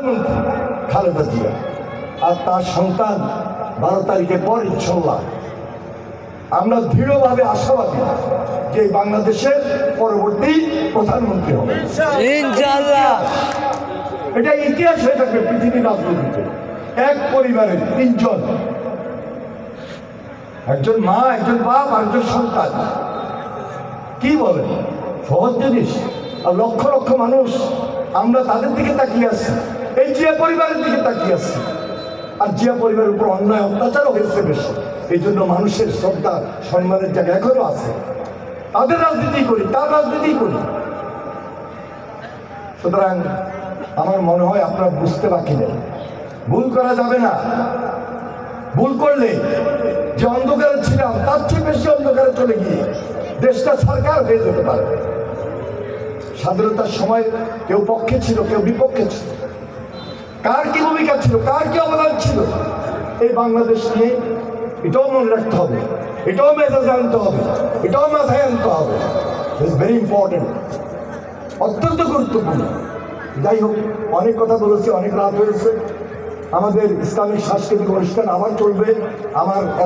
প্রধানমন্ত্রী খালেদা জিয়া, আর তার সন্তান 12 তারিখের পর ইনশাল্লাহ আমরা দৃঢ়ভাবে আশাবাদী যে বাংলাদেশের পরবর্তী প্রধানমন্ত্রী হবে ইনশাআল্লাহ। এটা ইতিহাস হয়ে থাকবে পৃথিবীর রাজনীতিতে। এক পরিবারের 3 জন, একজন মা, একজন বাপ আর একজন সন্তান। কি বলেন, সহজ জিনিস? আর লক্ষ লক্ষ মানুষ আমরা তাদের দিকে তাকিয়ে আছি, এই জিয়া পরিবারের দিকে তাকিয়ে আছি। আর জিয়া পরিবারের উপর অন্যায় অত্যাচারও হয়েছে বেশি, এই জন্য মানুষের শ্রদ্ধা সম্মানের জায়গা এখনো আছে। তাদের রাজনীতি করি, তার রাজনীতি করি। সুতরাং আমার মনে হয় আপনারা বুঝতে বাকি নেই, ভুল করা যাবে না। ভুল করলে যে অন্ধকারে ছিলাম তার চেয়ে বেশি অন্ধকারে চলে গিয়ে দেশটা সরকার হয়ে যেতে পারে। স্বাধীনতার সময় কেউ পক্ষে ছিল, কেউ বিপক্ষে ছিল, কার কি ভূমিকা ছিল, কার কি অবদান ছিল এই বাংলাদেশ নিয়ে, এটাও মনে রাখতে হবে, এটাও মেজাজে আনতে হবে, এটাও মাথায় আনতে হবে। ইটস ভেরি ইম্পর্টেন্ট, অত্যন্ত গুরুত্বপূর্ণ। যাই হোক, অনেক কথা বলেছি, অনেক রাত হয়েছে। আমাদের ইসলামিক সাংস্কৃতিক অনুষ্ঠান আবার চলবে। আমার